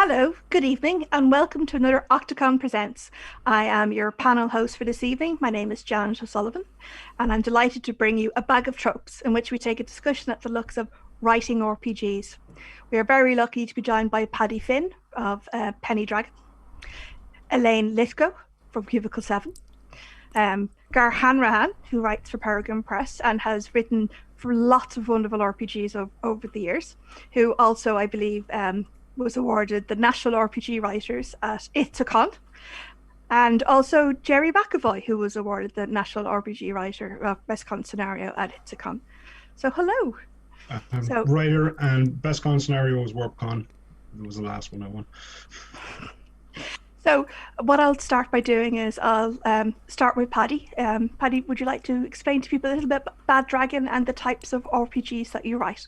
Hello, good evening, and welcome to another Octocon Presents. I am your panel host for this evening. My name is Janet O'Sullivan, and I'm delighted to bring you a bag of tropes in which we take a discussion at the looks of writing RPGs. We are very lucky to be joined by Paddy Finn of Penny Dragon, Elaine Lithgow from Cubicle 7, Gareth Hanrahan, who writes for Peregrine Press and has written for lots of wonderful RPGs over the years, who also, I believe, was awarded the National RPG Writers at Octocon, and also Gerry Mc Evoy, who was awarded the National RPG Writer of Best Con Scenario at Octocon. So hello. Writer and Best Con Scenario was WarpCon. It was the last one I won. So what I'll start by doing is I'll start with Paddy. Paddy, would you like to explain to people a little bit about Bad Dragon and the types of RPGs that you write?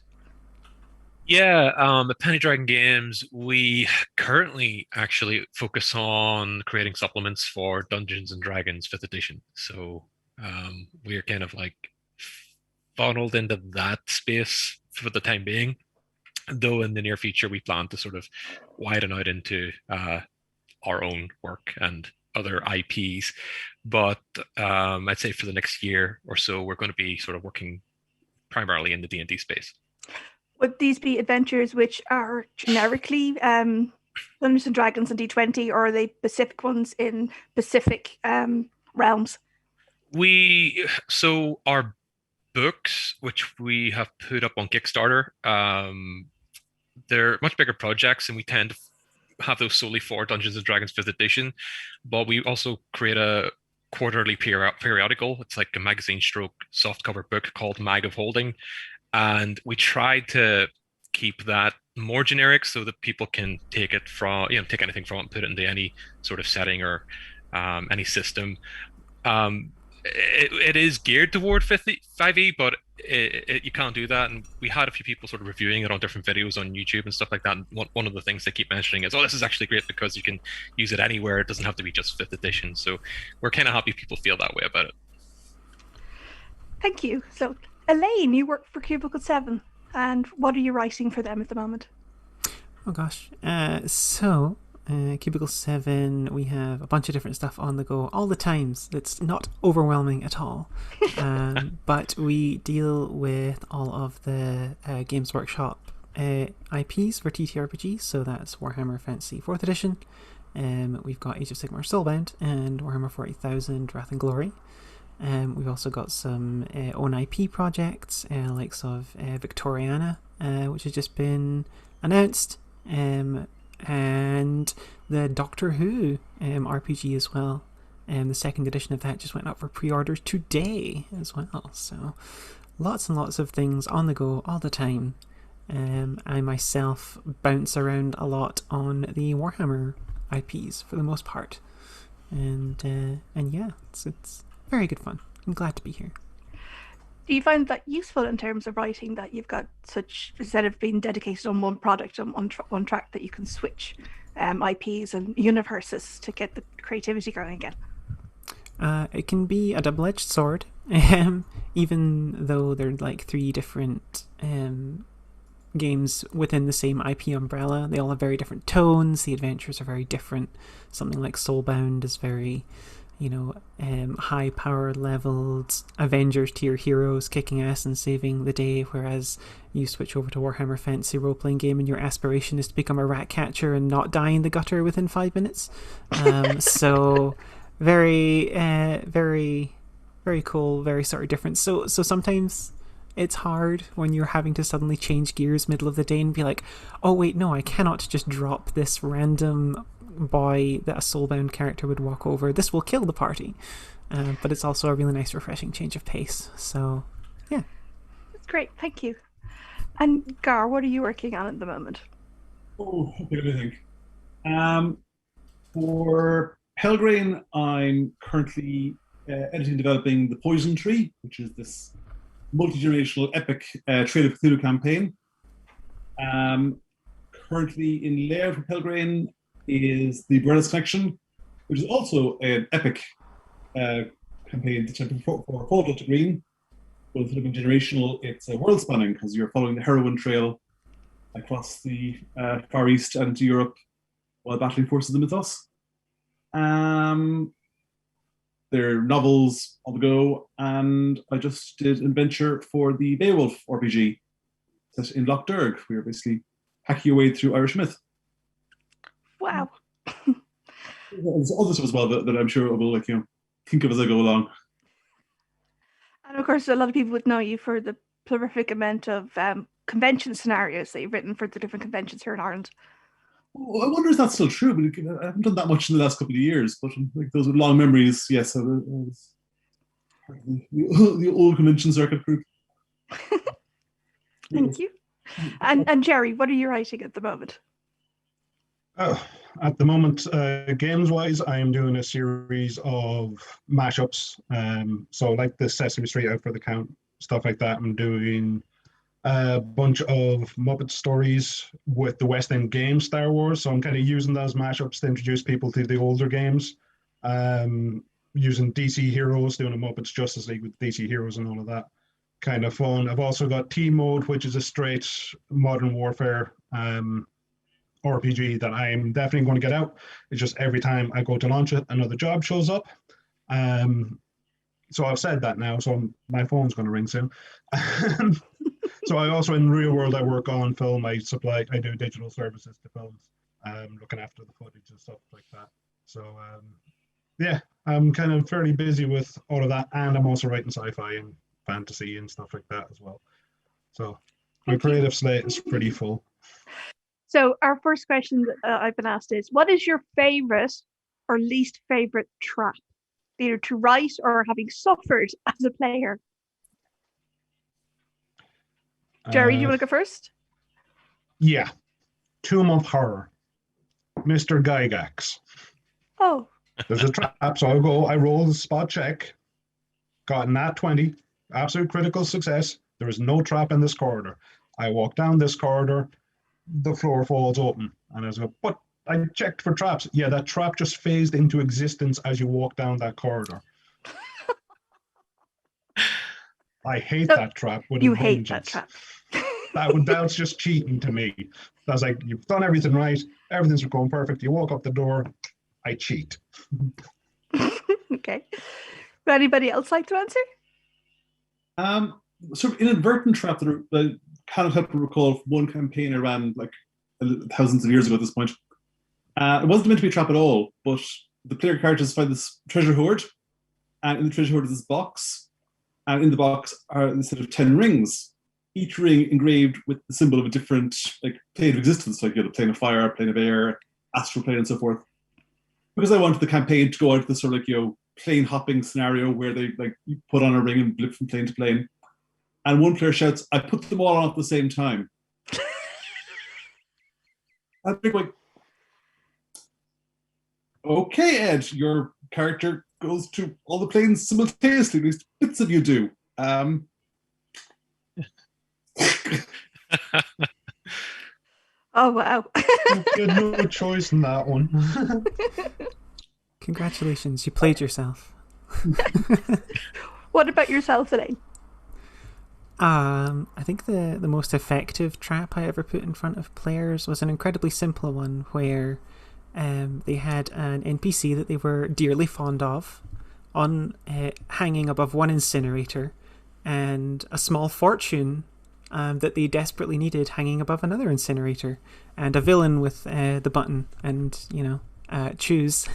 Yeah, at Penny Dragon Games, we currently actually focus on creating supplements for Dungeons and Dragons 5th edition. So we're kind of like funneled into that space for the time being. Though in the near future, we plan to sort of widen out into our own work and other IPs. But I'd say for the next year or so, we're going to be sort of working primarily in the D&D space. Would these be adventures which are generically Dungeons and Dragons and D20, or are they specific ones in specific realms? So our books, which we have put up on Kickstarter, they're much bigger projects, and we tend to have those solely for Dungeons and Dragons 5th edition. But we also create a quarterly periodical. It's like a magazine stroke softcover book called Mag of Holding. And we try to keep that more generic so that people can take it from, take anything from it and put it into any sort of setting or any system. It is geared toward 5e, but you can't do that. And we had a few people sort of reviewing it on different videos on YouTube and stuff like that. And one of the things they keep mentioning is, oh, this is actually great because you can use it anywhere. It doesn't have to be just 5th edition. So we're kind of happy people feel that way about it. Thank you. So Elaine, you work for Cubicle 7, and what are you writing for them at the moment? Oh gosh. Cubicle 7, we have a bunch of different stuff on the go all the times. It's not overwhelming at all. But we deal with all of the Games Workshop IPs for TTRPGs, so that's Warhammer Fantasy 4th Edition. We've got Age of Sigmar Soulbound and Warhammer 40,000 Wrath and Glory. We've also got some own IP projects, likes of Victoriana, which has just been announced, and the Doctor Who RPG as well. The second edition of that just went up for pre-orders today as well. So lots and lots of things on the go all the time. I myself bounce around a lot on the Warhammer IPs for the most part, and yeah, it's very good fun. I'm glad to be here. Do you find that useful in terms of writing, that you've got such, instead of being dedicated on one product, on one track, that you can switch IPs and universes to get the creativity going again? It can be a double-edged sword, even though they're like 3 different games within the same IP umbrella. They all have very different tones. The adventures are very different. Something like Soulbound is very, high power leveled Avengers tier heroes kicking ass and saving the day, whereas you switch over to Warhammer Fantasy role-playing game and your aspiration is to become a rat catcher and not die in the gutter within 5 minutes. So very very cool, very sort of different. So sometimes it's hard when you're having to suddenly change gears middle of the day and be like, oh wait, no, I cannot just drop this random boy that a soulbound character would walk over. This will kill the party. But it's also a really nice, refreshing change of pace. So, yeah. That's great, thank you. And Gar, what are you working on at the moment? Oh, okay, let me think. For Pelgrane, I'm currently editing and developing The Poison Tree, which is this multi-generational epic Trail of Cthulhu campaign. Currently in layout for Pelgrane is the Brothers Connection, which is also an epic campaign for Fall to Green. But instead of being generational, it's world spanning because you're following the heroine trail across the Far East and to Europe while battling forces of the mythos. There are novels on the go, and I just did an adventure for the Beowulf RPG set in Loch Derg. We were basically hacking your way through Irish myth. Wow. There's other stuff as well that I'm sure I will think of as I go along. And of course, a lot of people would know you for the prolific amount of convention scenarios that you've written for the different conventions here in Ireland. Oh, I wonder if that's still true, but I haven't done that much in the last couple of years. But like those with long memories, yes, I was the old convention circuit group. Thank you. And Gerry, what are you writing at the moment? Oh, at the moment, games-wise, I am doing a series of mashups. So like the Sesame Street Out for the Count, stuff like that. I'm doing a bunch of Muppet stories with the West End game Star Wars. So I'm kind of using those mashups to introduce people to the older games. Using DC Heroes, doing a Muppets Justice League with DC Heroes and all of that. Kind of fun. I've also got Team Mode, which is a straight Modern Warfare RPG that I'm definitely going to get out. It's just every time I go to launch it, another job shows up. So I've said that now, so my phone's going to ring soon. So I also, in real world, I work on film. I do digital services to films, looking after the footage and stuff like that. So yeah, I'm kind of fairly busy with all of that, and I'm also writing sci-fi and fantasy and stuff like that as well. So my creative slate is pretty full. So our first question that I've been asked is, what is your favorite or least favorite trap, either to write or having suffered as a player? Gerry, do you want to go first? Yeah. Tomb of Horror. Mr. Gygax. Oh. There's a trap, so I roll the spot check, got nat 20, absolute critical success. There is no trap in this corridor. I walk down this corridor, the floor falls open, and I was like, but I checked for traps. Yeah, that trap just phased into existence as you walk down that corridor. I hate that trap with a vengeance. You hate that trap. That's just cheating to me. That's like, you've done everything right, everything's going perfect, you walk up the door, I cheat. Okay. Would anybody else like to answer? Sort of inadvertent trap that I cannot help but recall one campaign I ran like thousands of years ago at this point. It wasn't meant to be a trap at all, but the player characters find this treasure hoard, and in the treasure hoard is this box, and in the box are instead of 10 rings, each ring engraved with the symbol of a different plane of existence, like plane of fire, plane of air, astral plane, and so forth. Because I wanted the campaign to go out this sort of plane hopping scenario where they you put on a ring and blip from plane to plane, and one player shouts, "I put them all on at the same time." I think okay, Ed, your character goes to all the planes simultaneously. At least bits of you do. Oh wow! You had no choice in that one. Congratulations, you played yourself. What about yourself, Elaine? I think the most effective trap I ever put in front of players was an incredibly simple one where they had an NPC that they were dearly fond of hanging above one incinerator, and a small fortune that they desperately needed hanging above another incinerator, and a villain with the button and choose.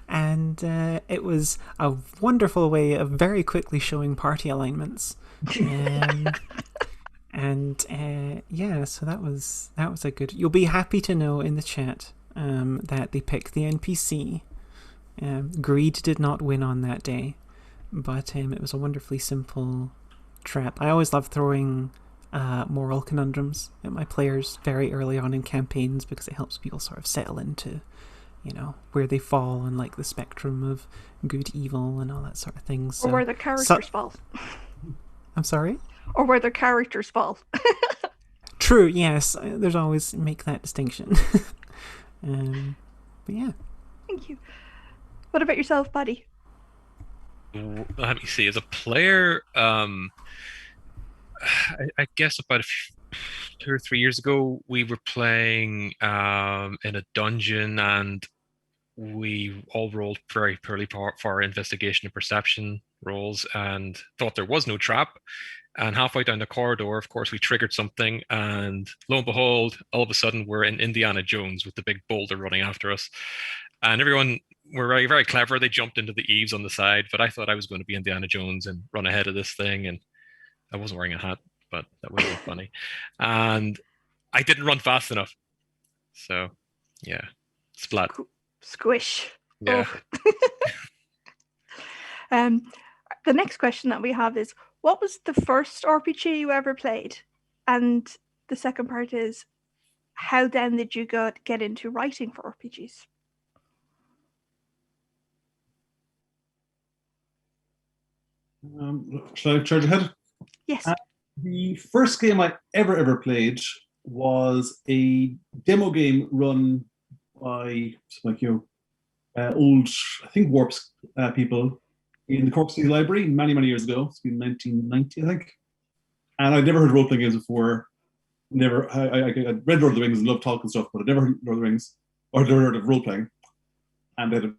And it was a wonderful way of very quickly showing party alignments. And yeah, so that was a good. You'll be happy to know in the chat that they picked the NPC. Greed did not win on that day, but it was a wonderfully simple trap. I always love throwing moral conundrums at my players very early on in campaigns because it helps people sort of settle into where they fall on the spectrum of good, evil, and all that sort of thing. So, or where the characters fall. I'm sorry? Or where their characters fall. True, yes. There's always make that distinction. But yeah. Thank you. What about yourself, Paddy? Let me see. As a player, I guess about 2 or 3 years ago, we were playing in a dungeon, and we all rolled very poorly for our investigation and perception rolls, and thought there was no trap. And halfway down the corridor, of course, we triggered something, and lo and behold, all of a sudden we're in Indiana Jones with the big boulder running after us. And everyone were very, very clever. They jumped into the eaves on the side, but I thought I was going to be Indiana Jones and run ahead of this thing. And I wasn't wearing a hat, but that would have been funny. And I didn't run fast enough. So, yeah, splat. Squish. Yeah. Oh. The next question that we have is, what was the first RPG you ever played? And the second part is, how then did you get into writing for RPGs? Shall I charge ahead? Yes. The first game I ever played was a demo game run by old, I think, Warps people in the Cork City Library many years ago. It's been 1990, I think. And I'd never heard role-playing games before. I read Lord of the Rings and loved talk and stuff, but I'd never heard Lord of the Rings or never heard of role-playing. And they had a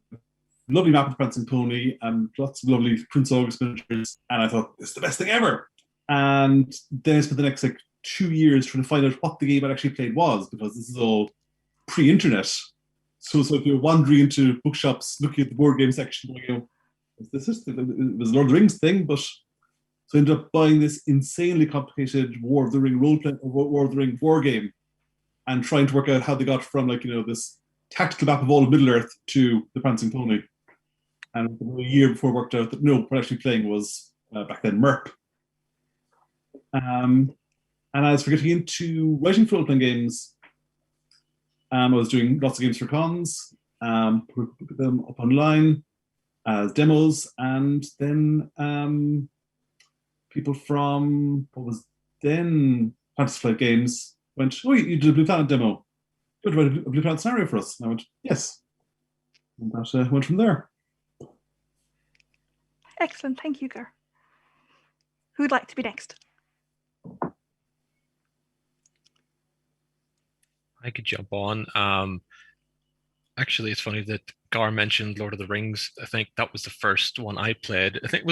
lovely map of Prancing Pony and lots of lovely Prince August miniatures. And I thought, it's the best thing ever. And then I spent the next 2 years trying to find out what the game I actually played was, because this is all pre-internet. So if you're wandering into bookshops, looking at the board game section, it was a Lord of the Rings thing, but so I ended up buying this insanely complicated War of the Ring War of the Ring war game, and trying to work out how they got from this tactical map of all of Middle-earth to the Prancing Pony. And a year before I worked out that no, what I actually playing was back then MERP. And as for getting into writing for role-playing games, I was doing lots of games for cons, put them up online as demos, and then people from what was then Fantasy Flight Games went, "Oh, you did a Blue Planet demo. You want to write a Blue Planet scenario for us?" And I went, "Yes." And that went from there. Excellent, thank you, Gar. Who'd like to be next? I could jump on. Actually, it's funny that Gar mentioned Lord of the Rings. I think that was the first one I played. I think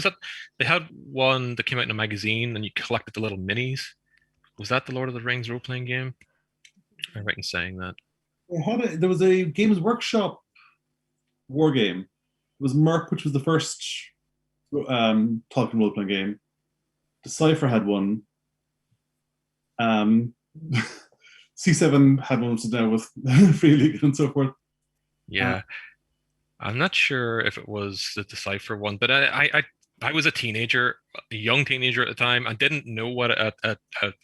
they had one that came out in a magazine and you collected the little minis. Was that the Lord of the Rings role-playing game? I'm right in saying that. There was a Games Workshop war game. It was MERP, which was the first talking role-playing game. Decipher had one. C7 had one to do with Free League and so forth. Yeah. I'm not sure if it was the Decipher one, but I was a young teenager at the time. I didn't know what a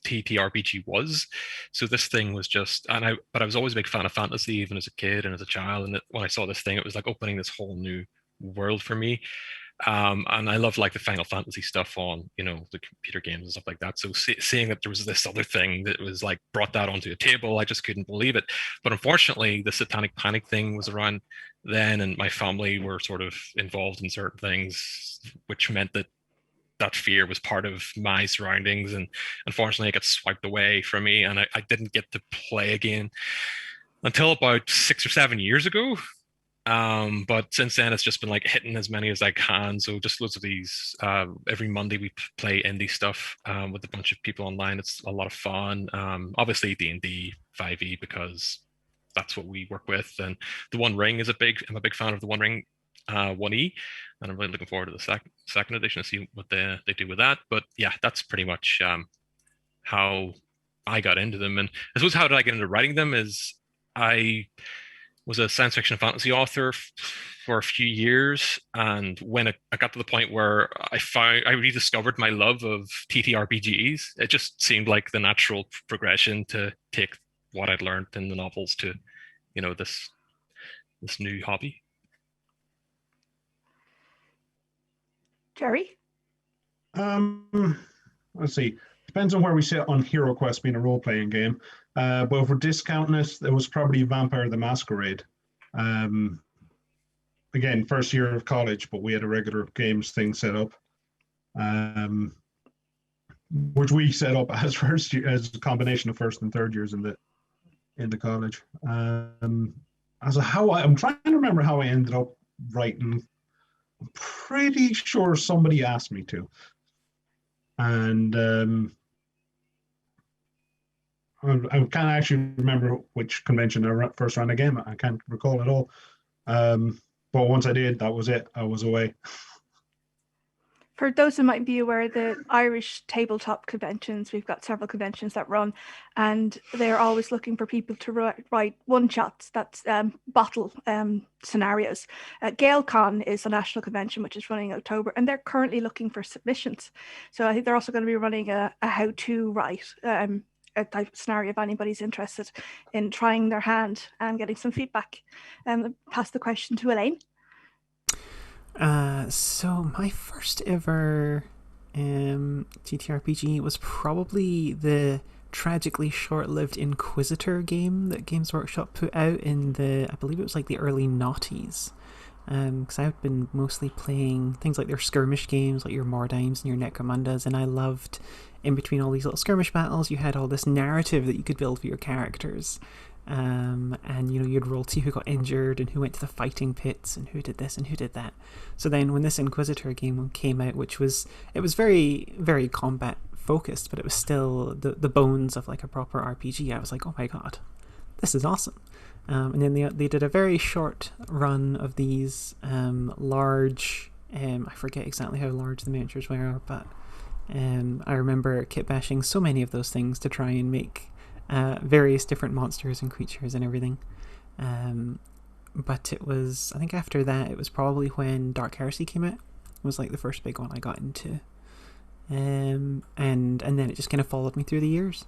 TTRPG was. So this thing was just, but I was always a big fan of fantasy, even as a kid and as a child. And when I saw this thing, it was like opening this whole new world for me. And I love the Final Fantasy stuff on, the computer games and stuff like that. So seeing that there was this other thing that was brought that onto a table, I just couldn't believe it. But unfortunately, the Satanic Panic thing was around then, and my family were sort of involved in certain things, which meant that fear was part of my surroundings. And unfortunately, it got swiped away from me, and I didn't get to play again until about 6 or 7 years ago. But since then, it's just been hitting as many as I can. So just loads of these. Every Monday we play indie stuff with a bunch of people online. It's a lot of fun. Obviously D&D 5e, because that's what we work with. And the One Ring I'm a big fan of the One Ring 1e, and I'm really looking forward to the second edition to see what they do with that. But yeah, that's pretty much how I got into them. And I suppose how did I get into writing them is I was a science fiction and fantasy author for a few years, and when I got to the point where I rediscovered my love of TTRPGs, it just seemed like the natural progression to take what I'd learned in the novels to, this new hobby. Gerry? Let's see. Depends on where we sit on Hero Quest being a role-playing game. But if we're discounting it, was probably Vampire the Masquerade. Again, first year of college, but we had a regular games thing set up. which we set up as first year, as a combination of first and third years in the college. As a I'm trying to remember how I ended up writing. I'm pretty sure somebody asked me to, and I can't actually remember which convention I first ran a game. I can't recall at all. But once I did, that was it. I was away. For those who might be aware, the Irish tabletop conventions, we've got several conventions that run, and they're always looking for people to write one-shots, that's bottle scenarios. GaelCon is the national convention, which is running in October, and they're currently looking for submissions. So I think they're also going to be running a how-to write a type of scenario if anybody's interested in trying their hand and getting some feedback. Pass the question to Elaine. So my first ever TTRPG was probably the tragically short-lived Inquisitor game that Games Workshop put out in I believe it was like the early noughties. Because I've been mostly playing things like their skirmish games, like your Mordimes and your Necromundas, and I loved, in between all these little skirmish battles, you had all this narrative that you could build for your characters. And you'd roll to see who got injured and who went to the fighting pits and who did this and who did that. So then when this Inquisitor game came out, it was very, very combat focused, but it was still the bones of like a proper RPG. I was like, oh my god, this is awesome. And then they did a very short run of these large, I forget exactly how large the miniatures were, but I remember kit bashing so many of those things to try and make various different monsters and creatures and everything. But it was, I think after that, it was probably when Dark Heresy came out. It was like the first big one I got into. And then it just kind of followed me through the years.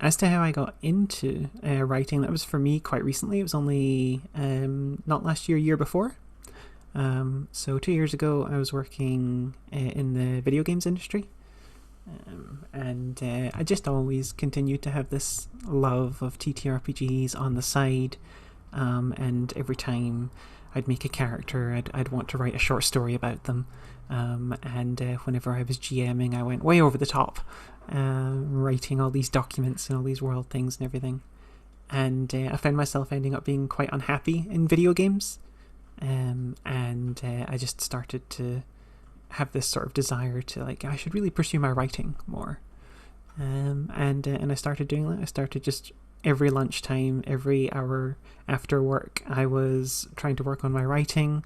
As to how I got into writing, that was for me quite recently. It was only not last year, year before. So 2 years ago, I was working in the video games industry. And I just always continued to have this love of TTRPGs on the side, and every time I'd make a character, I'd want to write a short story about them, and whenever I was GMing, I went way over the top, writing all these documents and all these world things and everything, and I found myself ending up being quite unhappy in video games, and I just started to have this sort of desire to, like, I should really pursue my writing more, and I started doing that. I started just every lunchtime, every hour after work, I was trying to work on my writing,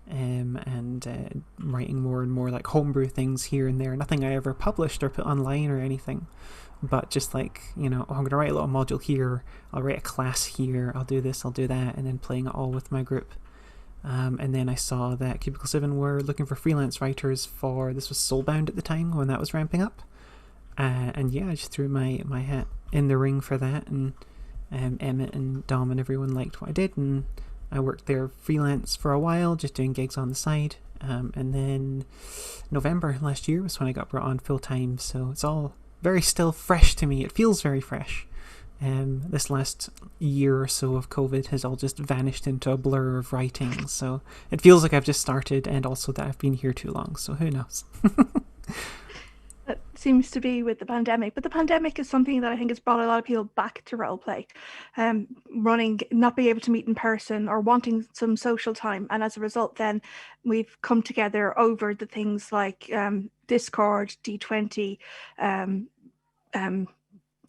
and writing more and more like homebrew things here and there. Nothing I ever published or put online or anything, but just like, I'm going to write a little module here, I'll write a class here, I'll do this, I'll do that, and then playing it all with my group. And then I saw that Cubicle 7 were looking for freelance writers for, this was Soulbound at the time when that was ramping up. And yeah, I just threw my hat in the ring for that, and Emmett and Dom and everyone liked what I did, and I worked there freelance for a while, just doing gigs on the side. And then November last year was when I got brought on full time, so it's all very still fresh to me. It feels very fresh. This last year or so of COVID has all just vanished into a blur of writing, so it feels like I've just started, and also that I've been here too long, so who knows. That seems to be with the pandemic, but the pandemic is something that I think has brought a lot of people back to roleplay, not being able to meet in person or wanting some social time, and as a result then we've come together over the things like Discord, D20,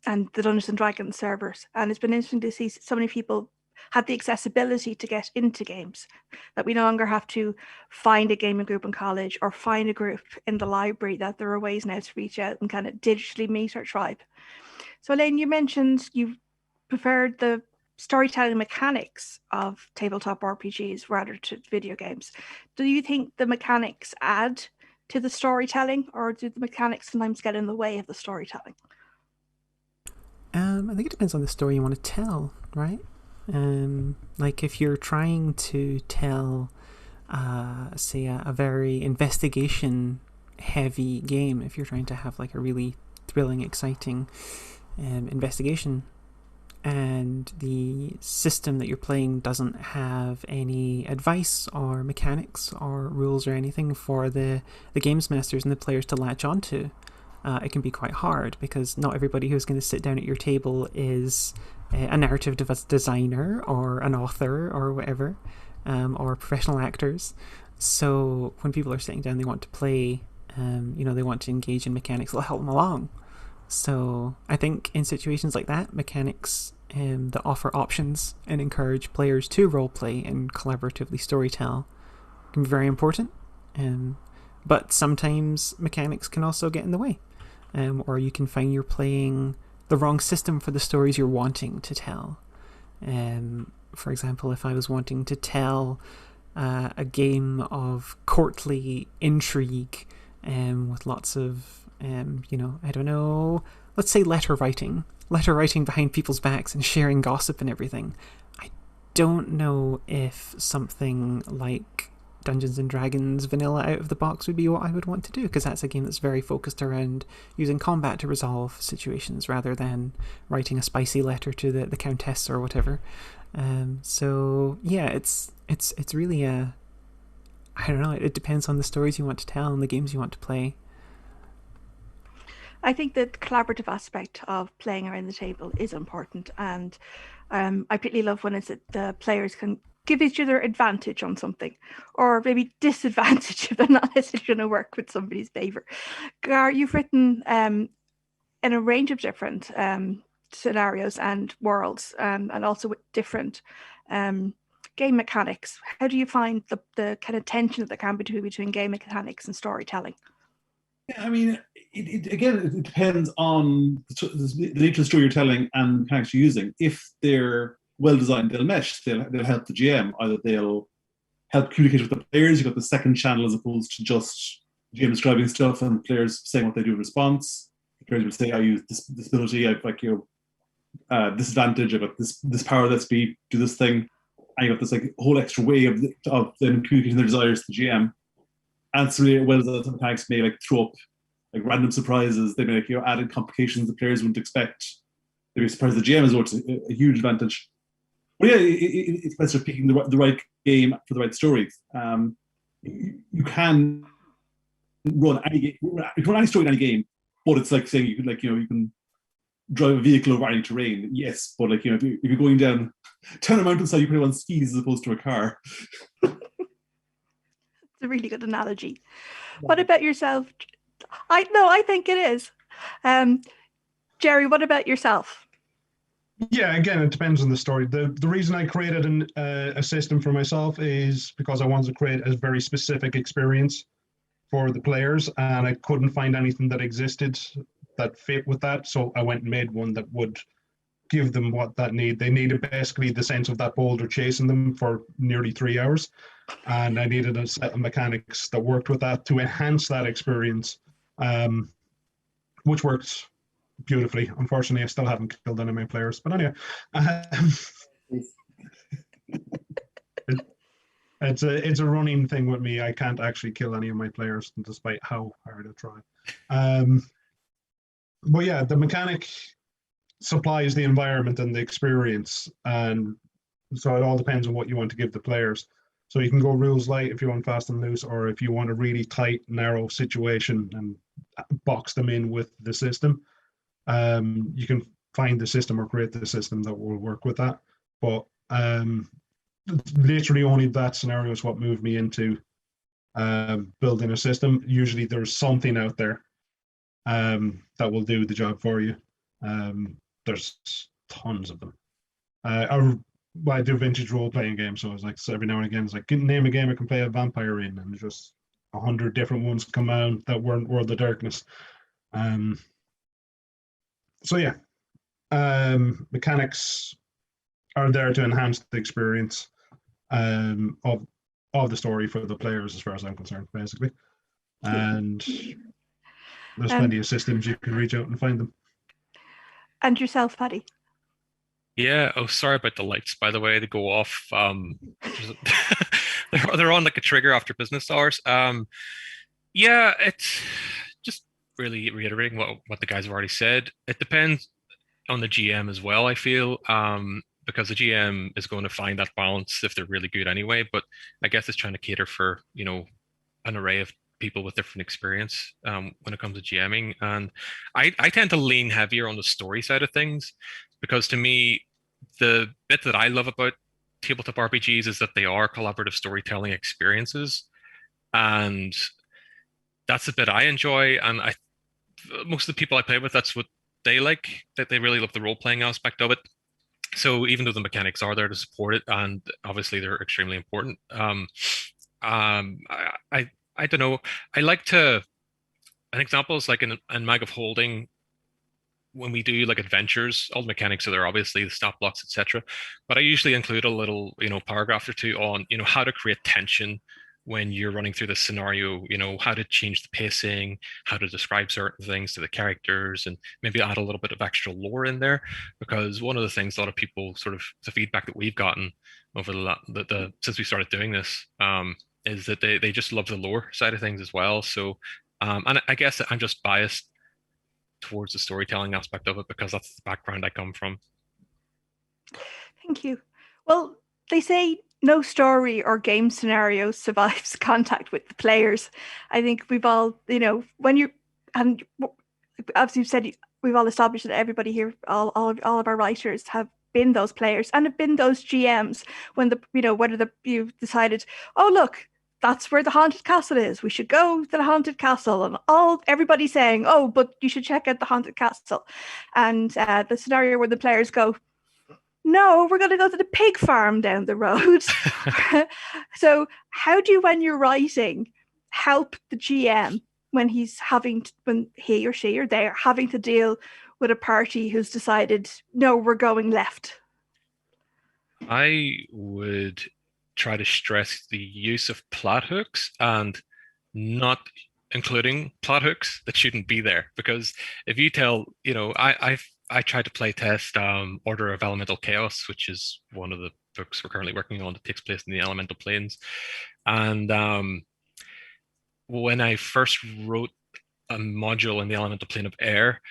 and the Dungeons and Dragons servers, and it's been interesting to see so many people have the accessibility to get into games, that we no longer have to find a gaming group in college or find a group in the library, that there are ways now to reach out and kind of digitally meet our tribe. So Elaine, you mentioned you preferred the storytelling mechanics of tabletop RPGs rather to video games. Do you think the mechanics add to the storytelling, or do the mechanics sometimes get in the way of the storytelling? I think it depends on the story you want to tell, right? Like if you're trying to tell, say, a very investigation-heavy game, if you're trying to have like a really thrilling, exciting investigation and the system that you're playing doesn't have any advice or mechanics or rules or anything for the games masters and the players to latch onto, it can be quite hard, because not everybody who's going to sit down at your table is a narrative designer or an author or whatever, or professional actors. So when people are sitting down, they want to play, they want to engage in mechanics that'll help them along. So I think in situations like that, mechanics that offer options and encourage players to roleplay and collaboratively storytell can be very important. But sometimes mechanics can also get in the way, or you can find you're playing the wrong system for the stories you're wanting to tell. For example, if I was wanting to tell a game of courtly intrigue with lots of I don't know, let's say letter writing behind people's backs and sharing gossip and everything. I don't know if something like Dungeons and Dragons vanilla out of the box would be what I would want to do, because that's a game that's very focused around using combat to resolve situations rather than writing a spicy letter to the countess or whatever. So yeah, it's really I don't know, it depends on the stories you want to tell and the games you want to play. I think the collaborative aspect of playing around the table is important, and I particularly love when it's that the players can give each other advantage on something, or maybe disadvantage if they're not necessarily going to work with somebody's favour. Gar, you've written in a range of different scenarios and worlds, and also with different game mechanics. How do you find the kind of tension that there can be between game mechanics and storytelling? Yeah, I mean, it depends on the nature of the story you're telling and the mechanics you're using. If they're well designed, they'll mesh. They'll help the GM. Either they'll help communicate with the players. You've got the second channel as opposed to just GM describing stuff and players saying what they do in response. The players will say, "I use this ability. I've disadvantage. I've got this power. Let's do this thing." And you got this whole extra way of them communicating their desires to the GM. And so really well, the mechanics may throw up random surprises. They may added complications the players wouldn't expect. They'd be surprised the GM as well. It's a huge advantage. But yeah, it's best of picking the right game for the right stories. You can run any game, you can run any story in any game, but it's like saying you can drive a vehicle over any terrain. Yes, but if you're going down a mountainside, you put it on skis as opposed to a car. It's a really good analogy. What about yourself? I think it is. Gerry, what about yourself? Yeah, again, it depends on the story. The reason I created a system for myself is because I wanted to create a very specific experience for the players, and I couldn't find anything that existed that fit with that. So I went and made one that would give them what they needed basically the sense of that boulder chasing them for nearly 3 hours. And I needed a set of mechanics that worked with that to enhance that experience, which worked beautifully. Unfortunately, I still haven't killed any of my players. But anyway, it's a running thing with me. I can't actually kill any of my players, despite how hard I try. But yeah, the mechanic supplies the environment and the experience, and so it all depends on what you want to give the players. So you can go rules light if you want fast and loose, or if you want a really tight, narrow situation and box them in with the system. You can find the system or create the system that will work with that. But literally only that scenario is what moved me into building a system. Usually there's something out there that will do the job for you. There's tons of them. I do vintage role-playing games, so it's so every now and again, it's name a game I can play a vampire in, and just 100 different ones come out that weren't World of Darkness. So yeah, mechanics are there to enhance the experience of the story for the players, as far as I'm concerned, basically. And there's plenty of systems you can reach out and find them. And yourself, Paddy? Yeah. Oh, sorry about the lights, by the way. They go off. They're on a trigger after business hours. Yeah, it's just really reiterating what the guys have already said. It depends on the GM as well, I feel, because the GM is going to find that balance if they're really good anyway. But I guess it's trying to cater for, an array of people with different experience when it comes to GMing. And I tend to lean heavier on the story side of things, because to me, the bit that I love about tabletop RPGs is that they are collaborative storytelling experiences. And that's the bit I enjoy. And most of the people I play with, that's what they like, that they really love the role-playing aspect of it. So even though the mechanics are there to support it, and obviously they're extremely important, I don't know. I like to, an example is like in Mag of Holding, when we do like adventures, all the mechanics are there, obviously the stop blocks, etc. But I usually include a little, paragraph or two on, how to create tension when you're running through the scenario, how to change the pacing, how to describe certain things to the characters, and maybe add a little bit of extra lore in there. Because one of the things a lot of people sort of, the feedback that we've gotten over the since we started doing this, is that they just love the lore side of things as well. So, and I guess I'm just biased towards the storytelling aspect of it because that's the background I come from. Thank you. Well, they say no story or game scenario survives contact with the players. I think we've all, when you're, and as you've said, we've all established that everybody here, all of our writers have been those players and have been those GMs when you've decided, oh, look, that's where the haunted castle is. We should go to the haunted castle, and everybody saying, oh, but you should check out the haunted castle. And the scenario where the players go, no, we're going to go to the pig farm down the road. So how do you, when you're writing, help the GM when when he or she or they are having to deal with a party who's decided, no, we're going left? I would try to stress the use of plot hooks and not including plot hooks that shouldn't be there. Because if you tell, I tried to play test Order of Elemental Chaos, which is one of the books we're currently working on that takes place in the elemental planes. And when I first wrote a module in the elemental plane of air,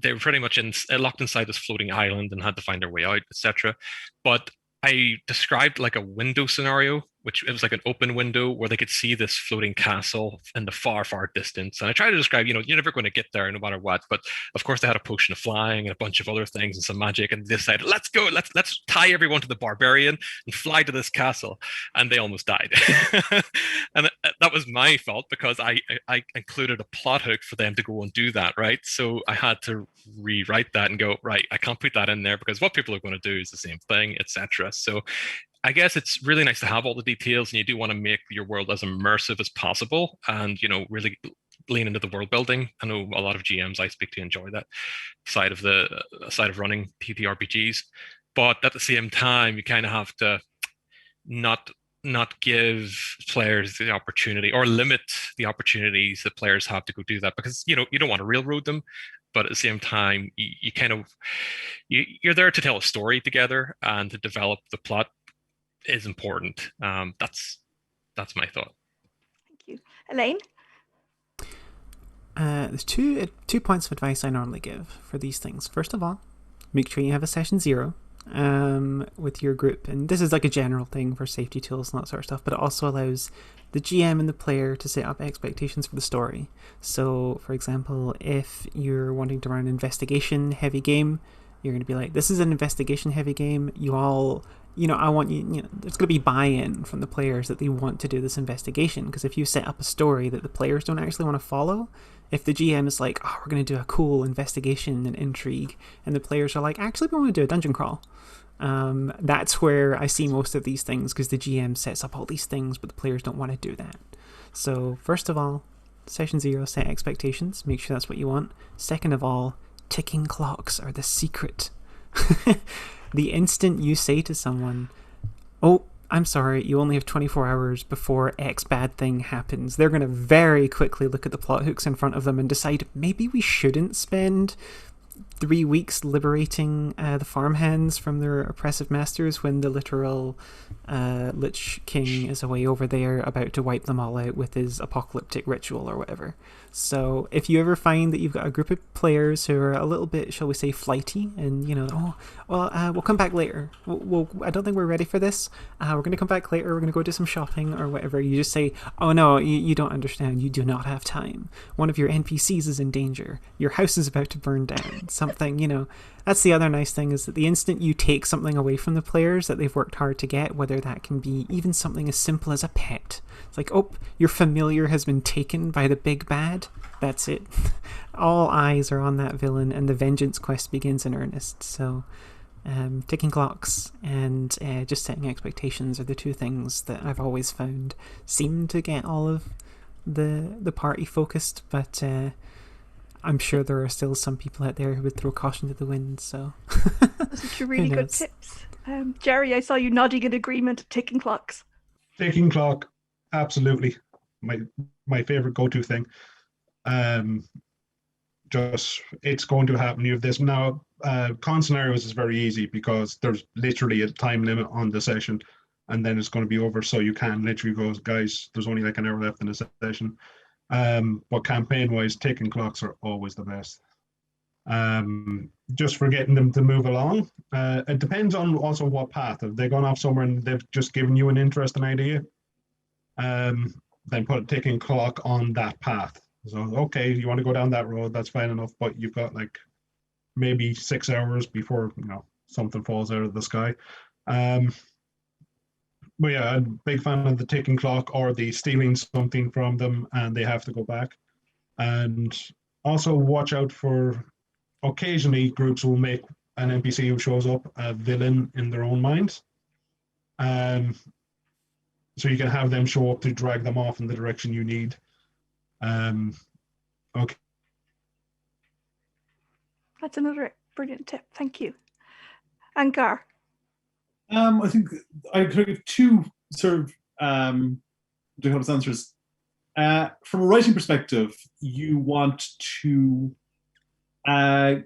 they were pretty much locked inside this floating island and had to find their way out, etc. But I described like a window scenario, which it was like an open window where they could see this floating castle in the far, far distance. And I tried to describe, you're never going to get there no matter what. But of course, they had a potion of flying and a bunch of other things and some magic. And they decided, let's go, let's tie everyone to the barbarian and fly to this castle. And they almost died. And that was my fault because I included a plot hook for them to go and do that, right? So I had to rewrite that and go, right, I can't put that in there because what people are going to do is the same thing, etc. So I guess it's really nice to have all the details, and you do want to make your world as immersive as possible and, really lean into the world building. I know a lot of GMs I speak to enjoy that side of running TTRPGs, but at the same time, you kind of have to not give players the opportunity or limit the opportunities that players have to go do that, because, you don't want to railroad them. But at the same time, you're there to tell a story together, and to develop the plot is important. That's my thought. Thank you. Elaine? There's two points of advice I normally give for these things. First of all, make sure you have a session 0 with your group. And this is like a general thing for safety tools and that sort of stuff, but it also allows the GM and the player to set up expectations for the story. So, for example, if you're wanting to run an investigation-heavy game, you're going to be like, this is an investigation-heavy game. You all, I want you, there's going to be buy-in from the players that they want to do this investigation. Because if you set up a story that the players don't actually want to follow, if the GM is like, oh, we're going to do a cool investigation and intrigue, and the players are like, actually, we want to do a dungeon crawl. That's where I see most of these things, because the GM sets up all these things, but the players don't want to do that. So, first of all, session 0, set expectations. Make sure that's what you want. Second of all, ticking clocks are the secret. The instant you say to someone, oh, I'm sorry, you only have 24 hours before X bad thing happens, they're going to very quickly look at the plot hooks in front of them and decide maybe we shouldn't spend 3 weeks liberating the farmhands from their oppressive masters when the literal Lich King is away over there about to wipe them all out with his apocalyptic ritual or whatever. So if you ever find that you've got a group of players who are a little bit, shall we say, flighty, and we'll come back later. I don't think we're ready for this. We're going to come back later. We're going to go do some shopping or whatever. You just say, oh no, you don't understand. You do not have time. One of your NPCs is in danger. Your house is about to burn down. Something, That's the other nice thing, is that the instant you take something away from the players that they've worked hard to get, whether that can be even something as simple as a pet. It's like, oh, your familiar has been taken by the big bad. That's it. All eyes are on that villain, and the vengeance quest begins in earnest. So, ticking clocks and just setting expectations are the two things that I've always found seem to get all of the party focused, but I'm sure there are still some people out there who would throw caution to the wind. So those are two really good tips. Gerry, I saw you nodding in agreement. Ticking clocks. Ticking clock, absolutely. My favorite go-to thing. Just it's going to happen. You have this now. Con scenarios is very easy because there's literally a time limit on the session, and then it's going to be over. So you can literally go, guys, there's only like an hour left in the session. But campaign-wise, ticking clocks are always the best. Just for getting them to move along. It depends on also what path. If they've gone off somewhere and they've just given you an interesting idea, then put a ticking clock on that path. So, okay, you want to go down that road, that's fine enough, but you've got like maybe 6 hours before something falls out of the sky. But yeah, I'm a big fan of the ticking clock or the stealing something from them and they have to go back. And also watch out for, occasionally groups will make an NPC who shows up a villain in their own minds. So you can have them show up to drag them off in the direction you need. Okay. That's another brilliant tip. Thank you. And Gar? I think I could give two sort of different answers. From a writing perspective, you want to not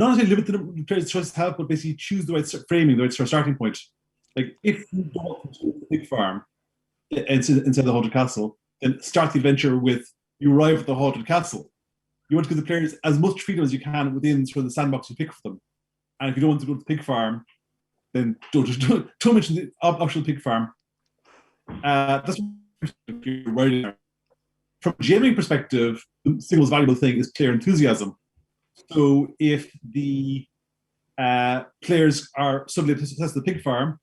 only limit the number of players' choices have, but basically choose the right framing, the right sort of starting point. Like if you don't want to do the big farm inside the haunted castle, then start the adventure with you arrive at the haunted castle. You want to give the players as much freedom as you can within sort of the sandbox you pick for them. And if you don't want to go to the pig farm, then don't mention the optional pig farm. That's what you're writing. From a GMing perspective, the single most valuable thing is player enthusiasm. So if the players are suddenly obsessed with the pig farm,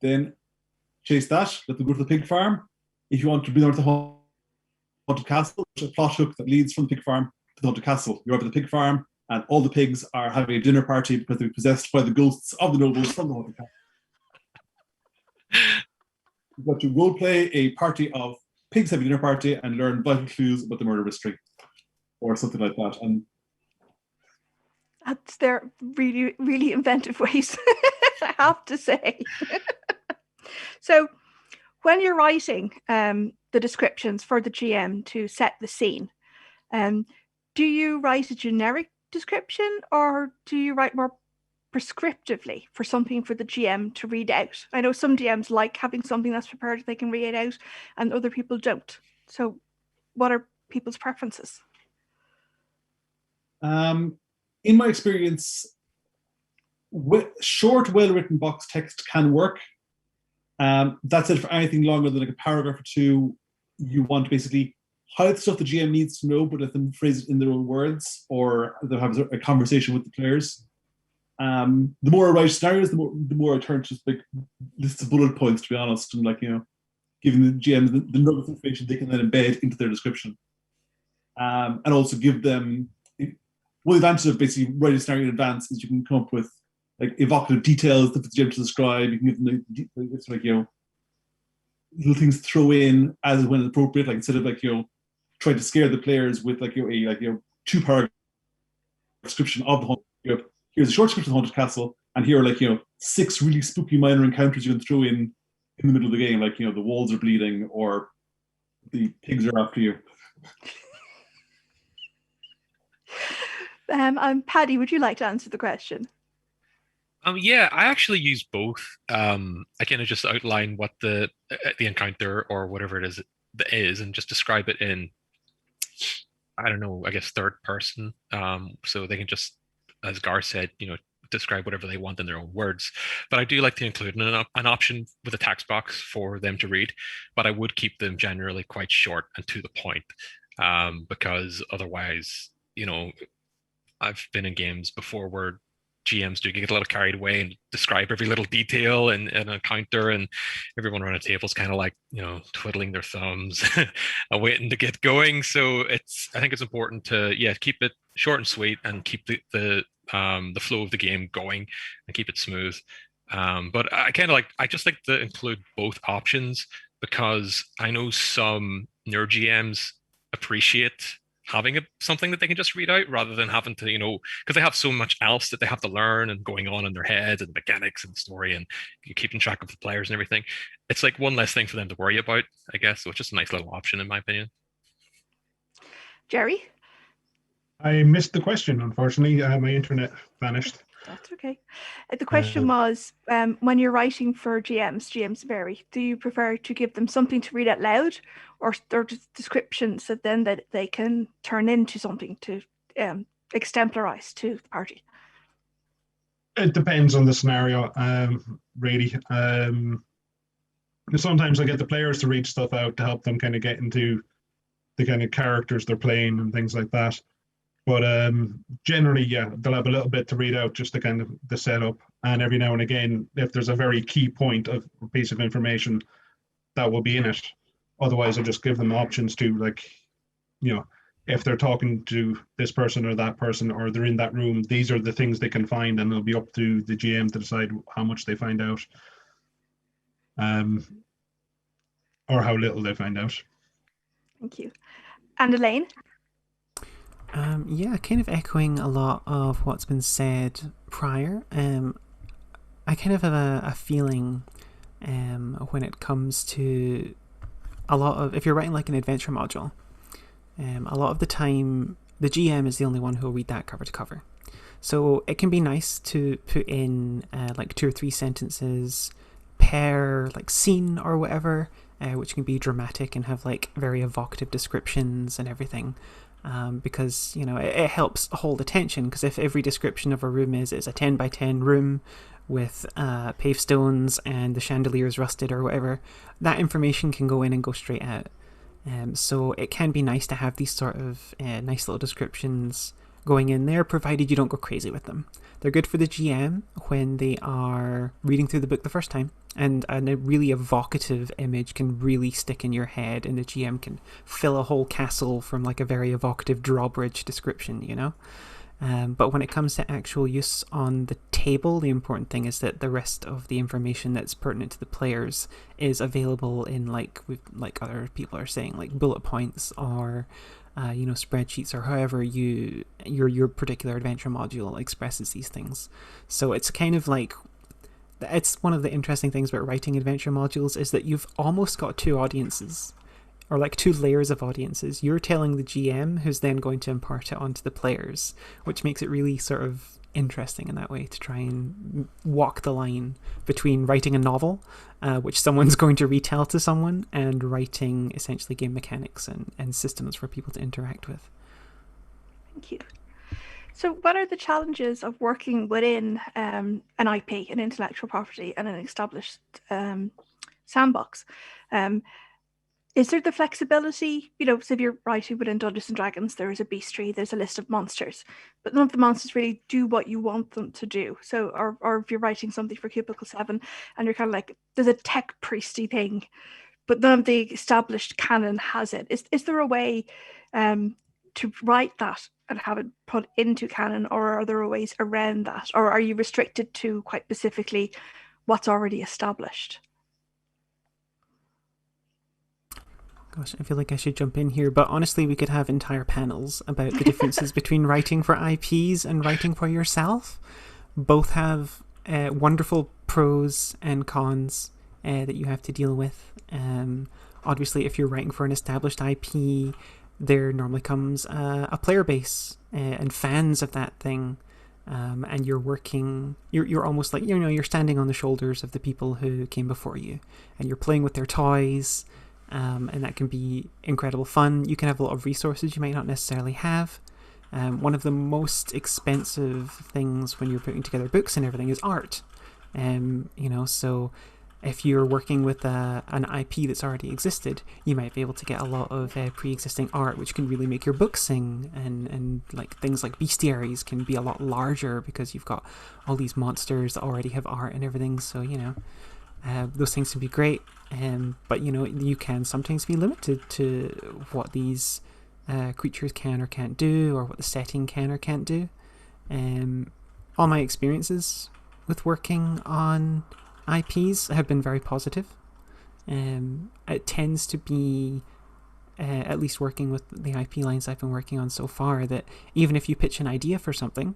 then chase that, let them go to the pig farm. If you want to bring them to the haunted castle, there's a plot hook that leads from the pig farm to the haunted castle. You're up at the pig farm, and all the pigs are having a dinner party because they're possessed by the ghosts of the nobles from the haunted castle. You've got to roleplay a party of pigs having a dinner party and learn vital clues about the murder mystery, or something like that. And that's their really, really inventive ways, I have to say. So when you're writing the descriptions for the GM to set the scene, do you write a generic description or do you write more prescriptively for something for the GM to read out? I know some DMs like having something that's prepared they can read out and other people don't. So what are people's preferences? In my experience, short, well-written box text can work. That's it. For anything longer than like a paragraph or two, you want to basically highlight stuff the GM needs to know, but let them phrase it in their own words, or they'll have a conversation with the players. The more I write scenarios, the more I turn to just like lists of bullet points, to be honest, and giving the GM the number of information they can then embed into their description, and also give them. One advantage of basically writing a scenario in advance is you can come up with like evocative details that the GM to describe. You can give them little things to throw in as when appropriate, like instead of trying to scare the players with a 2-paragraph description of the haunted. Here's a short description of the haunted castle, and here are 6 really spooky minor encounters you can throw in the middle of the game, the walls are bleeding or the pigs are after you. Paddy, would you like to answer the question? Yeah, I actually use both. I kind of just outline what the encounter or whatever it is that is, and just describe it in, I don't know, I guess third person. So they can just, as Gar said, describe whatever they want in their own words. But I do like to include an option with a text box for them to read, but I would keep them generally quite short and to the point, because otherwise, I've been in games before where GMs do get a little carried away and describe every little detail in an encounter, and everyone around the table is kind of like, twiddling their thumbs and waiting to get going. So I think it's important to keep it short and sweet and keep the flow of the game going and keep it smooth. But I just like to include both options, because I know some nerd GMs appreciate having something that they can just read out rather than having to, because they have so much else that they have to learn and going on in their head, and the mechanics and the story and keeping track of the players and everything. It's like one less thing for them to worry about, I guess. So it's just a nice little option, in my opinion. Gerry? I missed the question, unfortunately. My internet vanished. That's okay. The question was, when you're writing for GMs vary. Do you prefer to give them something to read out loud, or just descriptions that then that they can turn into something to extemplarize to the party? It depends on the scenario, really. Sometimes I get the players to read stuff out to help them kind of get into the kind of characters they're playing and things like that. But generally, yeah, they'll have a little bit to read out just to kind of the setup. And every now and again, if there's a very key point of a piece of information, that will be in it. Otherwise, I'll just give them options to, like, if they're talking to this person or that person, or they're in that room, these are the things they can find, and it'll be up to the GM to decide how much they find out, or how little they find out. Thank you. And Elaine? Kind of echoing a lot of what's been said prior. I kind of have a feeling when it comes to a lot of, if you're writing like an adventure module, a lot of the time the GM is the only one who will read that cover to cover. So it can be nice to put in like 2 or 3 sentences per like scene or whatever, which can be dramatic and have like very evocative descriptions and everything. Because it helps hold attention, because if every description of a room is a 10 by 10 room with paved stones and the chandelier is rusted or whatever, that information can go in and go straight out. So it can be nice to have these sort of nice little descriptions going in there, provided you don't go crazy with them. They're good for the GM when they are reading through the book the first time, and a really evocative image can really stick in your head, and the GM can fill a whole castle from like a very evocative drawbridge description, But when it comes to actual use on the table, the important thing is that the rest of the information that's pertinent to the players is available in, like other people are saying, like bullet points or spreadsheets, or however your particular adventure module expresses these things. So it's kind of like, it's one of the interesting things about writing adventure modules is that you've almost got 2 audiences, or like 2 layers of audiences. You're telling the GM, who's then going to impart it onto the players, which makes it really sort of interesting in that way, to try and walk the line between writing a novel, which someone's going to retell to someone, and writing essentially game mechanics and systems for people to interact with. Thank you. So what are the challenges of working within an IP, an intellectual property, and an established sandbox? Is there the flexibility? So if you're writing within Dungeons and Dragons, there is a bestiary, there's a list of monsters, but none of the monsters really do what you want them to do. So, or if you're writing something for Cubicle 7, and you're kind of like, there's a tech priesty thing, but none of the established canon has it. Is there a way to write that and have it put into canon, or are there ways around that? Or are you restricted to quite specifically what's already established? Gosh, I feel like I should jump in here, but honestly, we could have entire panels about the differences between writing for IPs and writing for yourself. Both have wonderful pros and cons that you have to deal with. Obviously, if you're writing for an established IP, there normally comes a player base and fans of that thing. And you're working, you're almost like, you're standing on the shoulders of the people who came before you, and you're playing with their toys, and that can be incredible fun. You can have a lot of resources you might not necessarily have. One of the most expensive things when you're putting together books and everything is art. So if you're working with an IP that's already existed, you might be able to get a lot of pre-existing art, which can really make your book sing, and like things like bestiaries can be a lot larger because you've got all these monsters that already have art and everything. So those things can be great, but you can sometimes be limited to what these creatures can or can't do, or what the setting can or can't do. All my experiences with working on IPs have been very positive. It tends to be, at least working with the IP lines I've been working on so far, that even if you pitch an idea for something,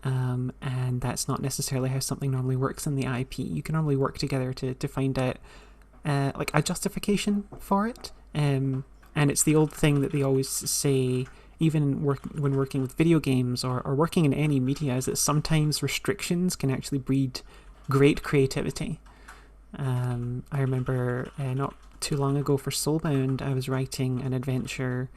and that's not necessarily how something normally works in the IP, you can normally work together to find out like a justification for it. And it's the old thing that they always say, even when working with video games or working in any media, is that sometimes restrictions can actually breed great creativity. I remember not too long ago for Soulbound, I was writing an adventure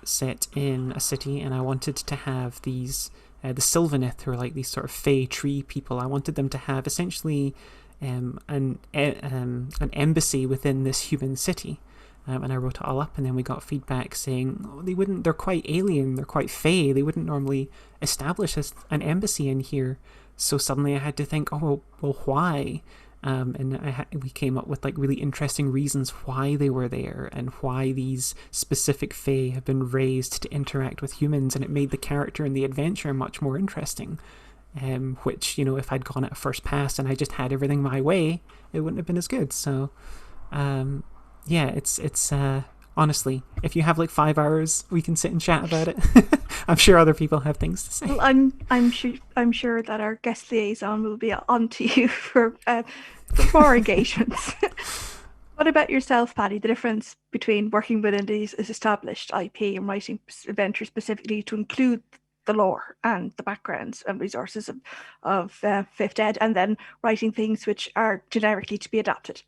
set in a city, and I wanted to have these the Sylvaneth, who are like these sort of fey tree people. I wanted them to have essentially an embassy within this human city. And I wrote it all up, and then we got feedback saying they're quite alien, they're quite fey, they wouldn't normally establish an embassy in here. So suddenly I had to think, well, why? And we came up with like really interesting reasons why they were there, and why these specific fae have been raised to interact with humans, and it made the character and the adventure much more interesting. Which, if I'd gone at first pass and I just had everything my way, it wouldn't have been as good. So, it's honestly, if you have like 5 hours, we can sit and chat about it. I'm sure other people have things to say. Well, I'm sure that our guest liaison will be on to you for more engagements. What about yourself, Paddy? The difference between working within these established IP and writing adventures specifically to include the lore and the backgrounds and resources of Fifth Ed, and then writing things which are generically to be adapted.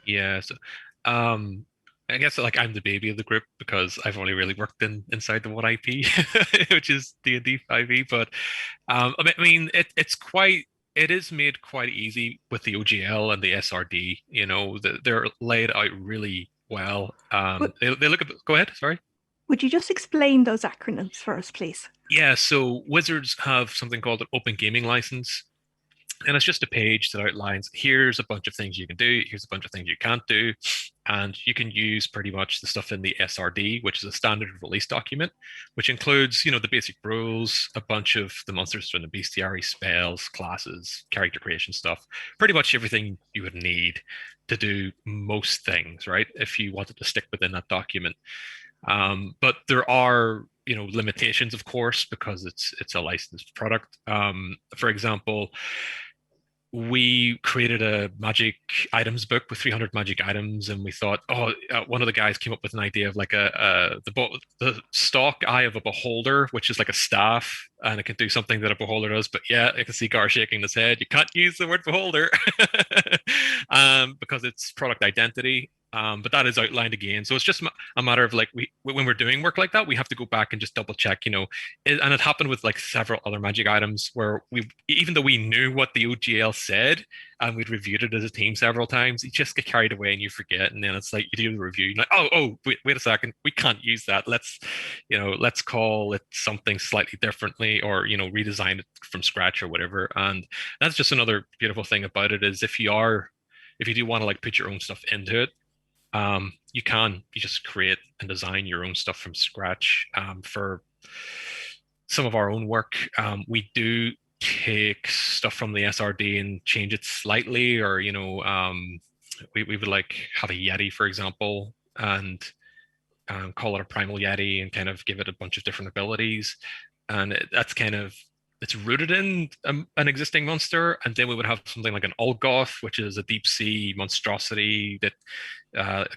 Yeah, so I guess like I'm the baby of the group because I've only really worked inside the one IP, which is D&D 5e. But I mean, it is made quite easy with the OGL and the SRD. They're laid out really well. They look a bit. Go ahead. Sorry. Would you just explain those acronyms for us, please? Yeah. So Wizards have something called an open gaming license. And it's just a page that outlines, here's a bunch of things you can do, here's a bunch of things you can't do. And you can use pretty much the stuff in the SRD, which is a standard release document, which includes, the basic rules, a bunch of the monsters from the bestiary, spells, classes, character creation stuff, pretty much everything you would need to do most things, right? If you wanted to stick within that document. But there are, limitations, of course, because it's a licensed product. For example, we created a magic items book with 300 magic items, and we thought, one of the guys came up with an idea of like the stalk eye of a beholder, which is like a staff, and it can do something that a beholder does. But yeah, I can see Gar shaking his head. You can't use the word beholder because it's product identity. But that is outlined again. So it's just a matter of like, when we're doing work like that, we have to go back and just double check, and it happened with like several other magic items where even though we knew what the OGL said and we'd reviewed it as a team several times, you just get carried away and you forget. And then it's like, you do the review, you're like, wait a second, we can't use that. Let's call it something slightly differently, or, redesign it from scratch or whatever. And that's just another beautiful thing about it, is if you do want to like put your own stuff into it, you just create and design your own stuff from scratch. For some of our own work, we do take stuff from the SRD and change it slightly, or we would like have a Yeti, for example, and call it a primal Yeti and kind of give it a bunch of different abilities, and it's rooted in an existing monster. And then we would have something like an Olgoth, which is a deep sea monstrosity that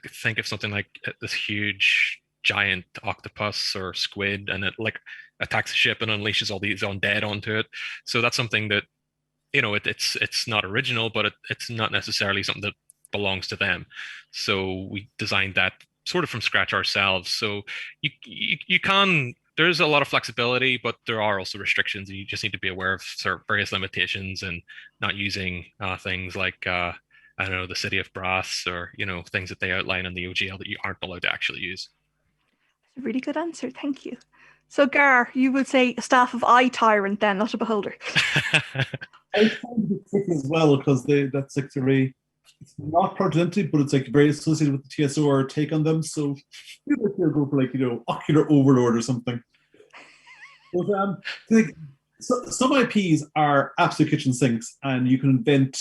think of something like this huge giant octopus or squid, and it like attacks the ship and unleashes all these undead onto it. So that's something that, it's not original, but it's not necessarily something that belongs to them. So we designed that sort of from scratch ourselves. So you can, there's a lot of flexibility, but there are also restrictions, and you just need to be aware of various limitations and not using things like I don't know, the City of Brass, or things that they outline in the OGL that you aren't allowed to actually use. That's a really good answer, thank you. So Gar, you would say a staff of eye tyrant then, not a beholder. I find it tricky as well, because that's like very, it's not projected, but it's like very associated with the TSOR take on them. So you like to go for like ocular overlord or something. But like, some IPs are absolute kitchen sinks, and you can invent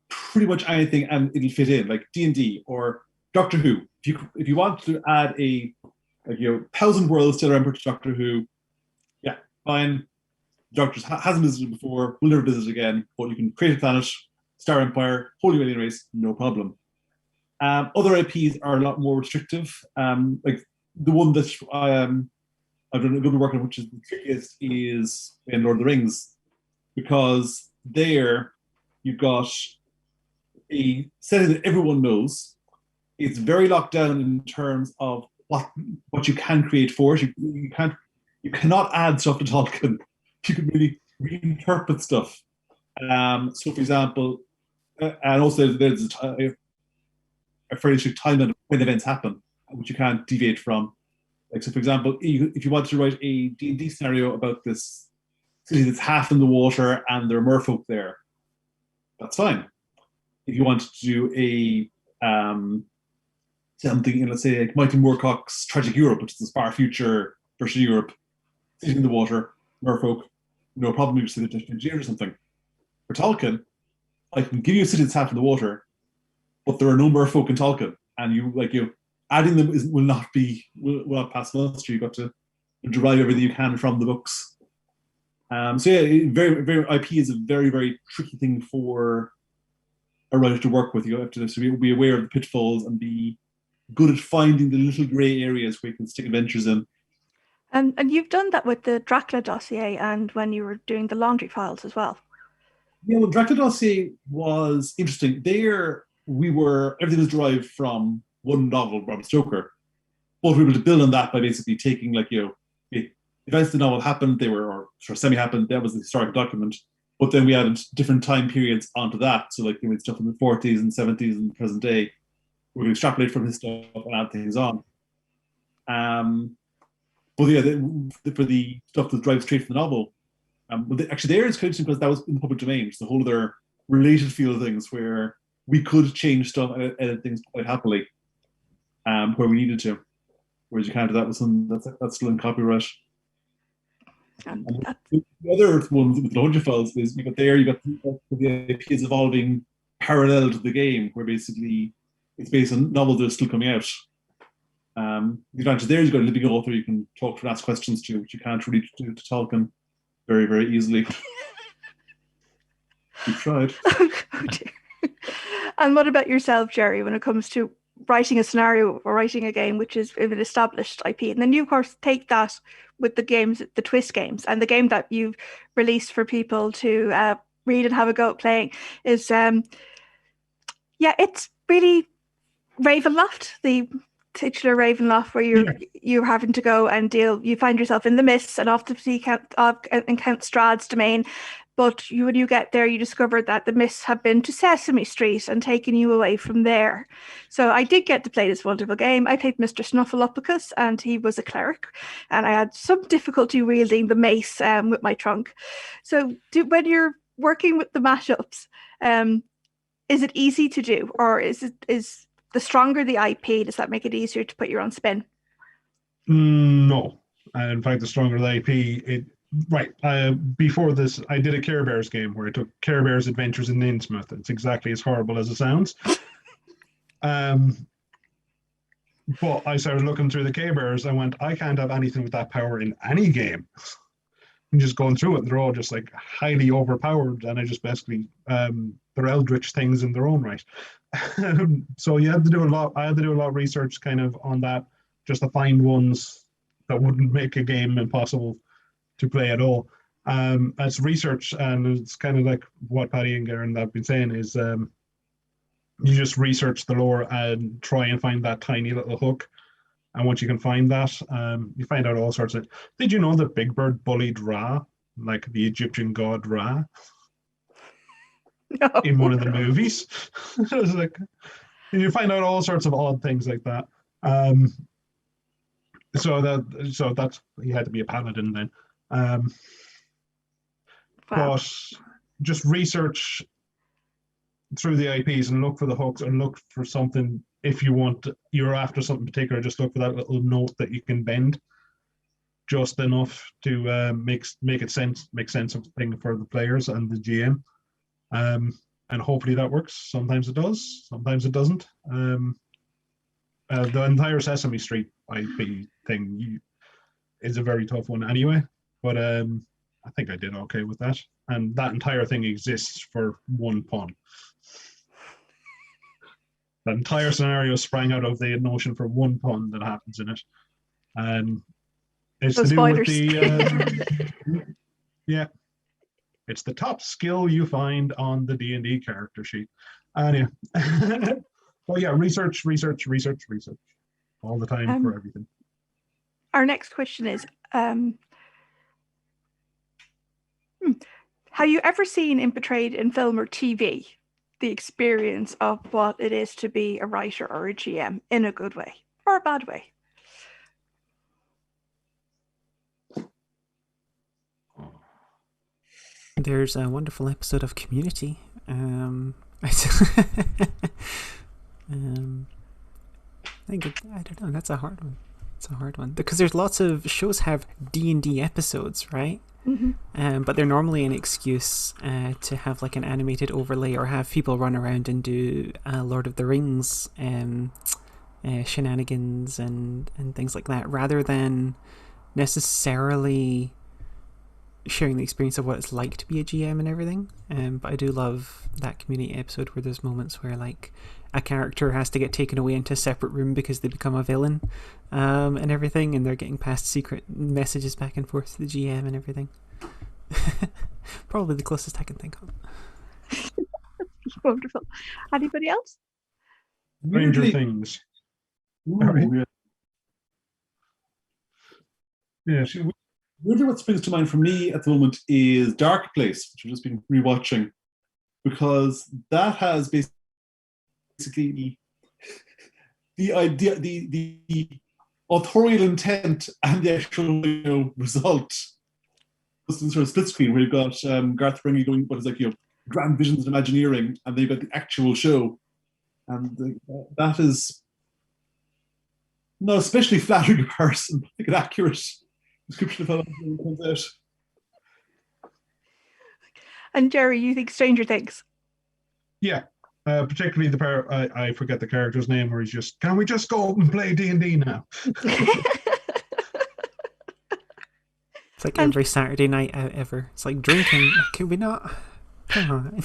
pretty much anything and it'll fit in, like D&D or Doctor Who. If you want to add a 1,000 worlds to Emperor to Doctor Who, yeah, fine. Doctor hasn't visited before, will never visit again, but you can create a planet, Star Empire, Holy Alien Race, no problem. Other IPs are a lot more restrictive. Like the one that I've done a good work on, which is the trickiest, is in Lord of the Rings, because there you've got a setting that everyone knows. It's very locked down in terms of what you can create for it. You cannot add stuff to Tolkien. You can really reinterpret stuff. So, for example, and also there's a fairly strict timeline when events happen, which you can't deviate from. Like, so for example, if you want to write a D&D scenario about this city that's half in the water and there are merfolk there, that's fine. If you want to do a something, let's say like Mighty Moorcock's Tragic Europe, which is this far future version of Europe, city in the water, merfolk, no problem, you just say the engineer or something. For Tolkien, I can give you a city that's half in the water, but there are no merfolk in Tolkien, and adding them will not pass muster. You've got to derive everything you can from the books. So yeah, very, very IP is a very, very tricky thing for a writer to work with. You have to be aware of the pitfalls and be good at finding the little grey areas where you can stick adventures in. And you've done that with the Dracula dossier and when you were doing the Laundry Files as well. Yeah, well, Dracula dossier was interesting. There, everything was derived from one novel, Bram Stoker, but we were able to build on that by basically taking the events of the novel happened, or semi-happened, that was the historical document, but then we added different time periods onto that. So we made stuff in the 40s and 70s and present day. We're going to extrapolate from his stuff and add things on. But yeah, for the stuff that drives straight from the novel, actually there is kind of interesting because that was in the public domain. It's the whole other related field of things where we could change stuff and edit things quite happily, where we needed to. Whereas you can't do that with something that's still in copyright. And the other ones with the Laundry Files is you got the IPs evolving parallel to the game, where basically it's based on novels that are still coming out. The advantage there is you've got a living author you can talk to and ask questions to, which you can't really do to Tolkien very, very easily. We've tried. Oh dear. And what about yourself, Gerry, when it comes to writing a scenario or writing a game which is an established IP? And then you, of course, take that with the games, the Twist games, and the game that you've released for people to read and have a go at playing is, it's really Ravenloft, the titular Ravenloft, where you're having to go and you find yourself in the mists and off to see Count Strahd's domain. But when you get there, you discover that the mists have been to Sesame Street and taken you away from there. So I did get to play this wonderful game. I played Mr. Snuffleupagus, and he was a cleric, and I had some difficulty wielding the mace with my trunk. So when you're working with the mashups, is it easy to do, or is the stronger the IP, does that make it easier to put your own spin? No. In fact, the stronger the IP, before this, I did a Care Bears game where I took Care Bears Adventures in Innsmouth. It's exactly as horrible as it sounds. But I started looking through the Care Bears. I went, I can't have anything with that power in any game. And just going through it, they're all just like highly overpowered, and I just basically they're eldritch things in their own right. So you have to do a lot. I had to do a lot of research kind of on that, just to find ones that wouldn't make a game impossible to play at all. As research, and it's kind of like what Paddy and Garen have been saying, is you just research the lore and try and find that tiny little hook. And once you can find that, you find out all sorts of. Did you know that Big Bird bullied Ra, like the Egyptian god Ra, No. in one of the movies? It was like, and you find out all sorts of odd things like that. So that's he had to be a paladin then. Wow. But just research through the IPs and look for the hooks and look for something. If you're after something particular, just look for that little note that you can bend just enough to make sense of the thing for the players and the GM. And hopefully that works. Sometimes it does, sometimes it doesn't. The entire Sesame Street IP thing is a very tough one anyway, but I think I did okay with that. And that entire thing exists for one pun. That entire scenario sprang out of the notion for one pun that happens in it. And it's So to do spoilers. with yeah. It's the top skill you find on the D&D character sheet. Anyway. Well, yeah, research all the time for everything. Our next question is, have you ever seen and portrayed in film or TV the experience of what it is to be a writer or a GM in a good way or a bad way? There's a wonderful episode of Community. I don't know. That's a hard one. It's a hard one because there's lots of shows have D&D episodes, right? Mm-hmm. But they're normally an excuse to have like an animated overlay or have people run around and do Lord of the Rings shenanigans and things like that, rather than necessarily sharing the experience of what it's like to be a GM and everything. But I do love that Community episode where there's moments where like a character has to get taken away into a separate room because they become a villain and everything, and they're getting past secret messages back and forth to the GM and everything. Probably the closest I can think of. Wonderful. Anybody else? Stranger Weirdly- Things. Ooh, All right. yeah. Yeah. Weirdly, what springs to mind for me at the moment is Dark Place, which I've just been rewatching, because that has basically the idea, the authorial intent, and the actual result. It's sort of split screen where you've got Gareth Hanrahan going what is like grand visions and Imagineering, and then you've got the actual show, and that is not especially flattering comparison, but like an accurate description of how it comes out. And Gerry, you think Stranger Things? Yeah. Particularly the part, I forget the character's name, where he's just, can we just go out and play D&D now? It's like every Saturday night out ever. It's like drinking. Can we not? Come on.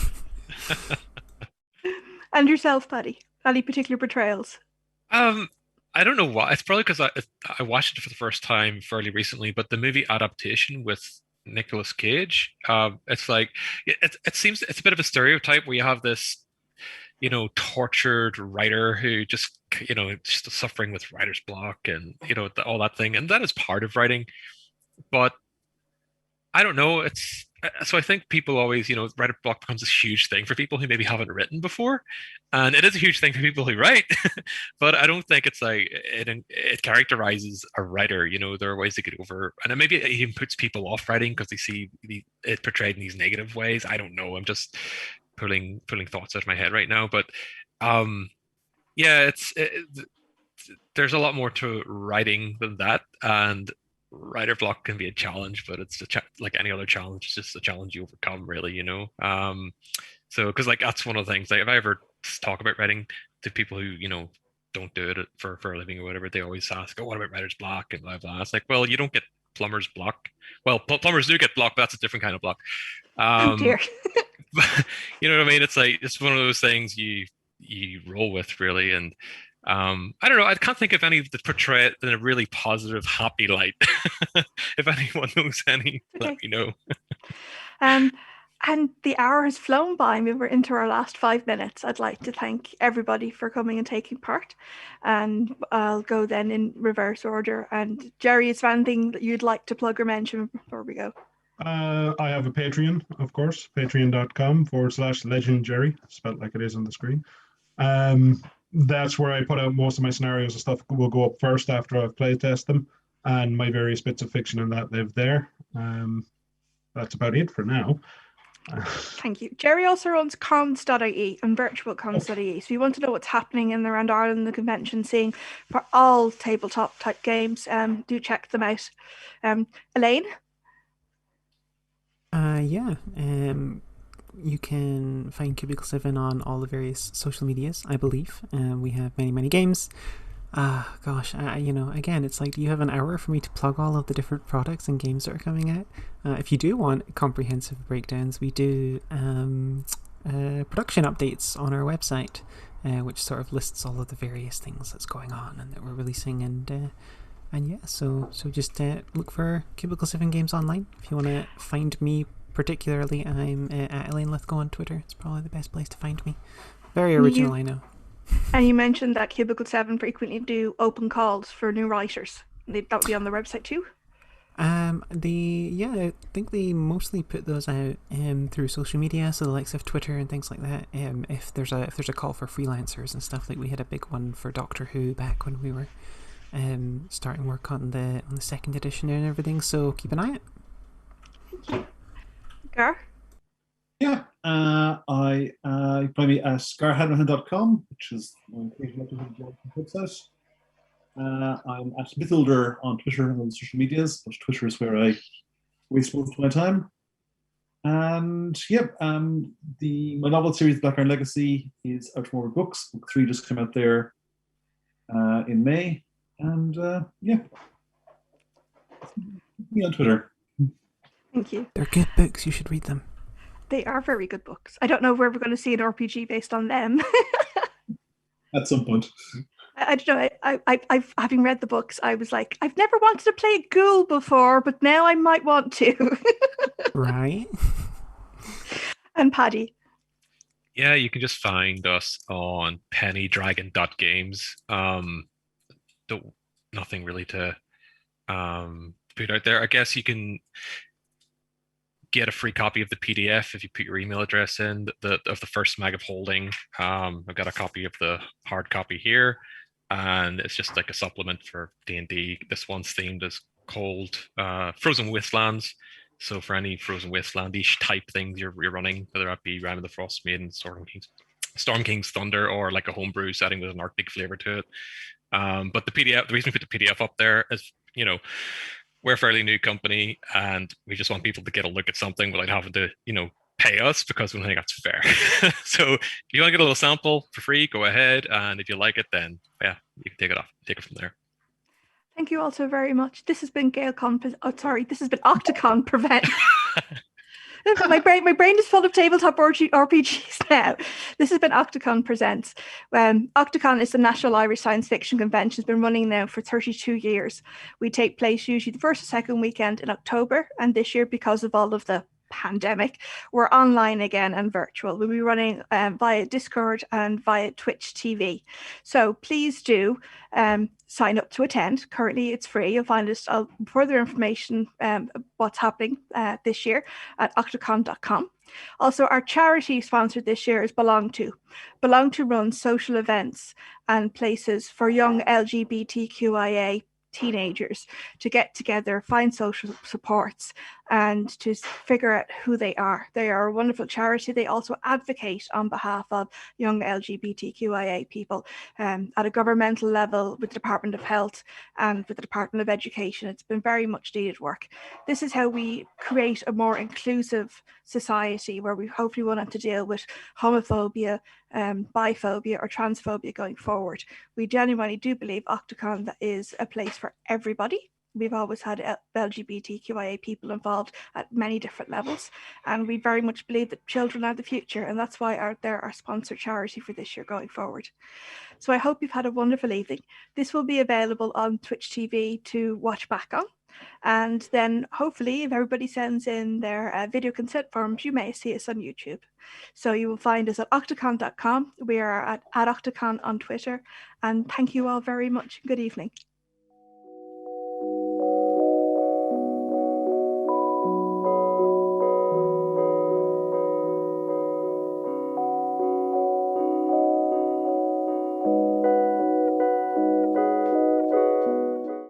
And yourself, Paddy? Any particular portrayals? I don't know why. It's probably because I watched it for the first time fairly recently, but the movie adaptation with Nicolas Cage, it's like it seems it's a bit of a stereotype where you have this, tortured writer who just suffering with writer's block and all that thing, and that is part of writing. But I don't know. So I think people always, writer block becomes this huge thing for people who maybe haven't written before, and it is a huge thing for people who write. But I don't think it's like it characterizes a writer. There are ways to get over, and maybe it even puts people off writing because they see it portrayed in these negative ways. I don't know. I'm just pulling thoughts out of my head right now, but yeah, there's a lot more to writing than that, and writer block can be a challenge, but it's like any other challenge. It's just a challenge you overcome, really. So because like that's one of the things. Like if I ever talk about writing to people who don't do it for a living or whatever, they always ask, "Oh, what about writer's block?" and blah blah. It's like, well, you don't get plumber's block. Well, plumbers do get block, but that's a different kind of block. Oh dear. You know what I mean? It's like it's one of those things you roll with, really. And I don't know. I can't think of any that portray it in a really positive, happy light. If anyone knows any, let me know. And the hour has flown by. We were into our last 5 minutes. I'd like to thank everybody for coming and taking part. And I'll go then in reverse order. And Gerry, is there anything that you'd like to plug or mention before we go? I have a Patreon, of course, patreon.com/legendgerry, spelled like it is on the screen. That's where I put out most of my scenarios and stuff will go up first after I've playtest them, and my various bits of fiction and that live there. That's about it for now. Thank you. Gerry also runs cons.ie and virtualcons.ie. So if you want to know what's happening in and around Ireland, the convention scene for all tabletop type games, do check them out. Elaine? You can find Cubicle 7 on all the various social medias, I believe. We have many games. Again, it's like, do you have an hour for me to plug all of the different products and games that are coming out? If you do want comprehensive breakdowns, we do production updates on our website, which sort of lists all of the various things that's going on and that we're releasing. So just look for Cubicle 7 Games online. If you want to find me particularly, I'm at Elaine Lithgow on Twitter. It's probably the best place to find me. Very original, I know. And you mentioned that Cubicle 7 frequently do open calls for new writers. That would be on the website too? I think they mostly put those out through social media, so the likes of Twitter and things like that. If there's a call for freelancers and stuff, like we had a big one for Doctor Who back when we were starting work on the second edition and everything, so keep an eye out. Thank you. Gar? Yeah, I find me at garethhanrahan.com, which is my website. I'm at Mytholder on Twitter and on social medias, but Twitter is where I waste most of my time. And my novel series, Black Iron Legacy, is out from Over Books. Book 3 just came out there in May. And me on Twitter. Thank you. They're good books. You should read them. They are very good books. I don't know if we're ever going to see an RPG based on them. At some point. I don't know. I've having read the books, I was like, I've never wanted to play a ghoul before, but now I might want to. Right. And Paddy? Yeah, you can just find us on pennydragon.games. Nothing really to put out there. I guess you can get a free copy of the PDF if you put your email address in of the first mag of holding. I've got a copy of the hard copy here, and it's just like a supplement for D&D. This one's themed as called Frozen Wastelands. So for any Frozen Wasteland-ish type things you're running, whether that be Rime of the Frost Maiden, Storm King's Thunder, or like a homebrew setting with an Arctic flavor to it. But the PDF, the reason we put the PDF up there is, we're a fairly new company, and we just want people to get a look at something without having to, pay us, because we don't think that's fair. So if you want to get a little sample for free, go ahead, and if you like it, then you can take it from there. Thank you all so very much. This has been this has been Octocon Prevent. My brain is full of tabletop RPGs now. This has been Octocon Presents. Octocon is the National Irish Science Fiction Convention. It's been running now for 32 years. We take place usually the first or second weekend in October, and this year, because of all of the pandemic, we're online again and virtual. We'll be running via Discord and via Twitch TV. So please do sign up to attend. Currently it's free. You'll find us further information what's happening this year at octocon.com. Also, our charity sponsored this year is Belong To. Belong To runs social events and places for young LGBTQIA teenagers to get together, find social supports, and to figure out who they are. They are a wonderful charity. They also advocate on behalf of young LGBTQIA people at a governmental level with the Department of Health and with the Department of Education. It's been very much needed work. This is how we create a more inclusive society where we hopefully won't have to deal with homophobia, biphobia or transphobia going forward. We genuinely do believe Octocon is a place for everybody. we've always had LGBTQIA people involved at many different levels, and we very much believe that children are the future, and that's why they're our sponsor charity for this year going forward. So I hope you've had a wonderful evening. This will be available on Twitch TV to watch back on. And then hopefully, if everybody sends in their video consent forms, you may see us on YouTube. So you will find us at octocon.com. We are at Octocon on Twitter. And thank you all very much. Good evening.